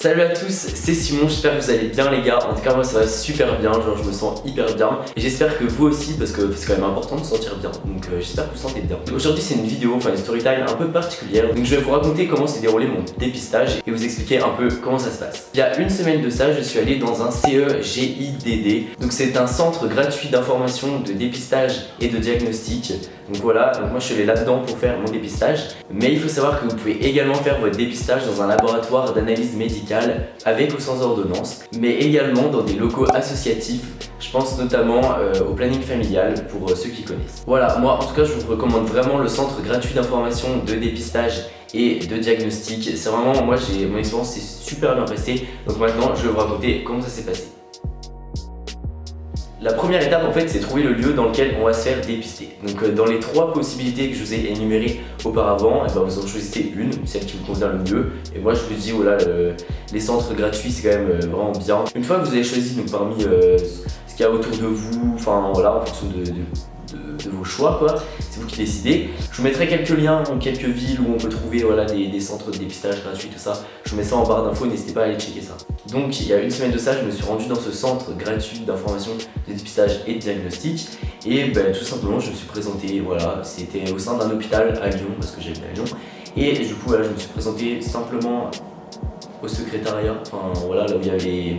Salut à tous, c'est Simon, j'espère que vous allez bien les gars. En tout cas moi ça va super bien, genre je me sens hyper bien. Et j'espère que vous aussi, parce que c'est quand même important de se sentir bien. Donc j'espère que vous vous sentez bien. Aujourd'hui c'est une vidéo, enfin une story time un peu particulière. Donc je vais vous raconter comment s'est déroulé mon dépistage et vous expliquer un peu comment ça se passe. Il y a une semaine de ça, je suis allé dans un CEGIDD. Donc c'est un centre gratuit d'information, de dépistage et de diagnostic. Donc voilà, donc moi je suis allé là-dedans pour faire mon dépistage. Mais il faut savoir que vous pouvez également faire votre dépistage dans un laboratoire d'analyse médicale avec ou sans ordonnance, mais également dans des locaux associatifs. Je pense notamment au planning familial pour ceux qui connaissent. Voilà, moi en tout cas je vous recommande vraiment le centre gratuit d'information, de dépistage et de diagnostic. C'est vraiment, moi mon expérience s'est super bien passée. Donc maintenant je vais vous raconter comment ça s'est passé. La première étape en fait c'est trouver le lieu dans lequel on va se faire dépister. Donc dans les trois possibilités que je vous ai énumérées auparavant, et ben, vous en choisissez une, celle qui vous convient le mieux. Et moi je vous dis voilà, les centres gratuits c'est quand même vraiment bien. Une fois que vous avez choisi donc, parmi ce qu'il y a autour de vous, enfin voilà, en fonction de vos choix quoi, c'est vous qui décidez. Je vous mettrai quelques liens dans quelques villes où on peut trouver voilà, des centres de dépistage gratuits, tout ça. Je vous mets ça en barre d'infos, n'hésitez pas à aller checker ça. Donc il y a une semaine de ça, je me suis rendu dans ce centre gratuit d'information, de dépistage et de diagnostic. Et ben, tout simplement je me suis présenté, voilà, c'était au sein d'un hôpital à Lyon, parce que j'habite à Lyon. Et du coup voilà, je me suis présenté simplement au secrétariat, enfin voilà, là où il y avait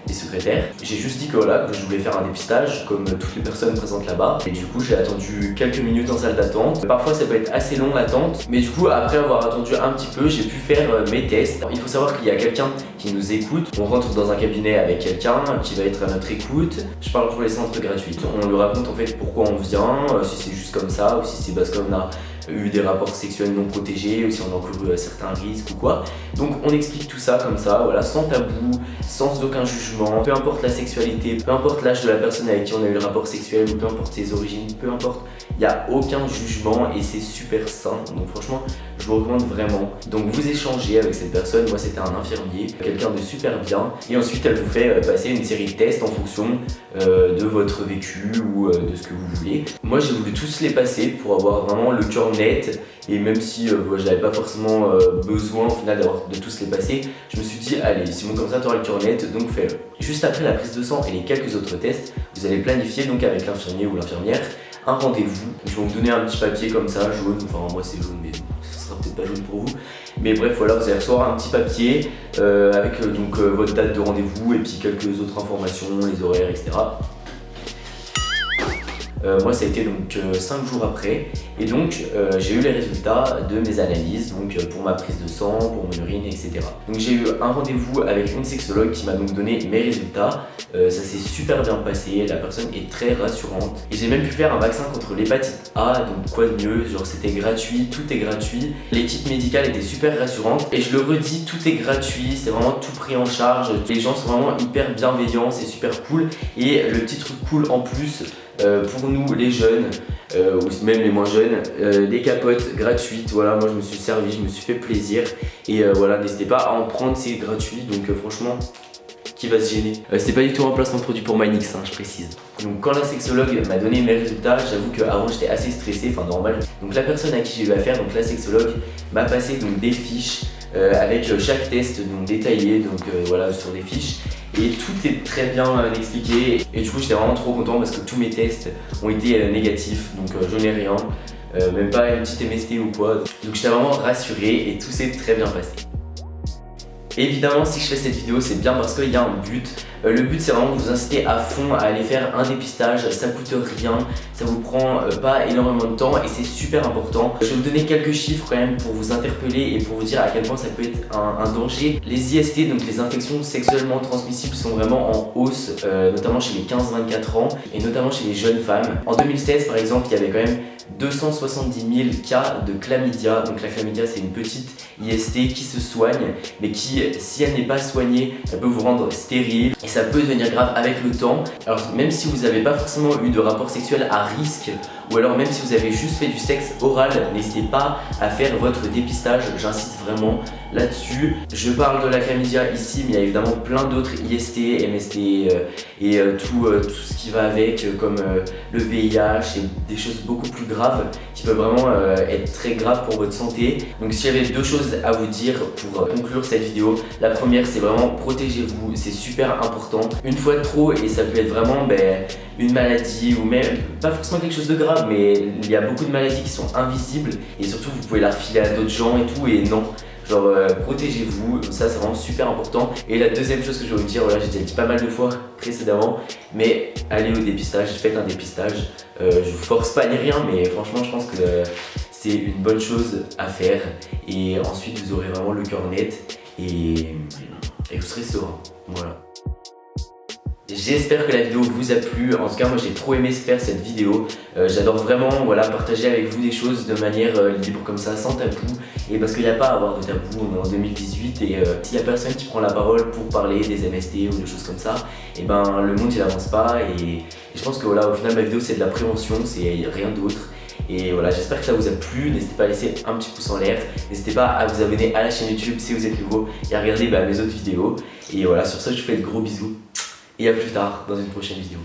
les secrétaires. J'ai juste dit que voilà, que je voulais faire un dépistage comme toutes les personnes présentes là-bas. Et du coup j'ai attendu quelques minutes en salle d'attente. Parfois ça peut être assez long l'attente, mais du coup après avoir attendu un petit peu, j'ai pu faire mes tests. Alors, il faut savoir qu'il y a quelqu'un qui nous écoute. On rentre dans un cabinet avec quelqu'un qui va être à notre écoute. Je parle pour les centres gratuits. On lui raconte en fait pourquoi on vient, si c'est juste comme ça ou si c'est parce qu'on a eu des rapports sexuels non protégés ou si on a encouru certains risques ou quoi. Donc on explique tout ça comme ça, voilà, sans tabou, sans aucun jugement, peu importe la sexualité, peu importe l'âge de la personne avec qui on a eu le rapport sexuel ou peu importe ses origines, peu importe, il n'y a aucun jugement et c'est super sain. Donc franchement je vous recommande vraiment. Donc vous échangez avec cette personne, moi c'était un infirmier, quelqu'un de super bien, et ensuite elle vous fait passer une série de tests en fonction de votre vécu ou de ce que vous voulez. Moi j'ai voulu tous les passer pour avoir vraiment le cœur net, et même si j'avais pas forcément besoin au final de tous les passer, je me suis dit allez Simon, comme ça tu auras le cœur net, donc fais-le. Juste après la prise de sang et les quelques autres tests, vous allez planifier donc avec l'infirmier ou l'infirmière un rendez-vous. Je vais vous donner un petit papier comme ça, jaune, enfin moi c'est jaune mais ce sera peut-être pas jaune pour vous. Mais bref voilà, vous allez recevoir un petit papier avec donc votre date de rendez-vous et puis quelques autres informations, les horaires, etc. Moi ça a été donc 5 jours après, et donc j'ai eu les résultats de mes analyses, donc pour ma prise de sang, pour mon urine, etc. Donc j'ai eu un rendez-vous avec une sexologue qui m'a donc donné mes résultats. Ça s'est super bien passé, la personne est très rassurante, et j'ai même pu faire un vaccin contre l'hépatite A, donc quoi de mieux, genre c'était gratuit, tout est gratuit. L'équipe médicale était super rassurante, et je le redis, tout est gratuit, c'est vraiment tout pris en charge, les gens sont vraiment hyper bienveillants, c'est super cool. Et le petit truc cool en plus, pour nous les jeunes ou même les moins jeunes, des capotes gratuites. Voilà, moi je me suis servi, je me suis fait plaisir, et voilà, n'hésitez pas à en prendre, c'est gratuit, donc franchement qui va se gêner. C'est pas du tout un placement de produit pour Manix, hein, je précise. Donc quand la sexologue m'a donné mes résultats, j'avoue qu'avant j'étais assez stressé, enfin normal. Donc la personne à qui j'ai eu affaire, donc la sexologue, m'a passé donc des fiches avec chaque test donc détaillé, donc voilà, sur des fiches. Et tout est très bien expliqué, et du coup j'étais vraiment trop content parce que tous mes tests ont été négatifs, donc je n'ai rien, même pas une petite MST ou quoi. Donc j'étais vraiment rassuré et tout s'est très bien passé. Évidemment, si je fais cette vidéo, c'est bien parce qu'il y a un but. Le but c'est vraiment de vous inciter à fond à aller faire un dépistage, ça coûte rien, ça vous prend pas énormément de temps et c'est super important. Je vais vous donner quelques chiffres quand même pour vous interpeller et pour vous dire à quel point ça peut être un danger. Les IST, donc les infections sexuellement transmissibles, sont vraiment en hausse, notamment chez les 15-24 ans et notamment chez les jeunes femmes. En 2016 par exemple, il y avait quand même 270 000 cas de chlamydia. Donc la chlamydia c'est une petite IST qui se soigne, mais qui, si elle n'est pas soignée, elle peut vous rendre stérile. Et ça peut devenir grave avec le temps. Alors même si vous n'avez pas forcément eu de rapport sexuel à risque, ou alors même si vous avez juste fait du sexe oral, n'hésitez pas à faire votre dépistage, j'insiste vraiment là-dessus. Je parle de la chlamydia ici, mais il y a évidemment plein d'autres IST, MST et tout ce qui va avec, comme le VIH et des choses beaucoup plus graves qui peuvent vraiment être très graves pour votre santé. Donc si j'avais deux choses à vous dire pour conclure cette vidéo, la première c'est vraiment protégez-vous, c'est super important. Une fois de trop, et ça peut être vraiment une maladie ou même pas forcément quelque chose de grave, mais il y a beaucoup de maladies qui sont invisibles et surtout vous pouvez la refiler à d'autres gens et tout, et non. Genre protégez-vous, ça c'est vraiment super important. Et la deuxième chose que je vais vous dire, voilà, j'ai déjà dit pas mal de fois précédemment, mais allez au dépistage, faites un dépistage. Je vous force pas ni rien, mais franchement je pense que c'est une bonne chose à faire. Et ensuite vous aurez vraiment le cœur net et vous serez serein. Voilà. J'espère que la vidéo vous a plu. En tout cas moi j'ai trop aimé faire cette vidéo. J'adore vraiment partager avec vous des choses de manière libre comme ça, sans tabou. Et parce qu'il n'y a pas à avoir de tabou, on est en 2018 et s'il n'y a personne qui prend la parole pour parler des MST ou des choses comme ça, et le monde il avance pas. Et je pense que au final ma vidéo c'est de la prévention, c'est rien d'autre. Et voilà, j'espère que ça vous a plu. N'hésitez pas à laisser un petit pouce en l'air. N'hésitez pas à vous abonner à la chaîne YouTube si vous êtes nouveau et à regarder mes autres vidéos. Et voilà, sur ça je vous fais de gros bisous. Et à plus tard dans une prochaine vidéo.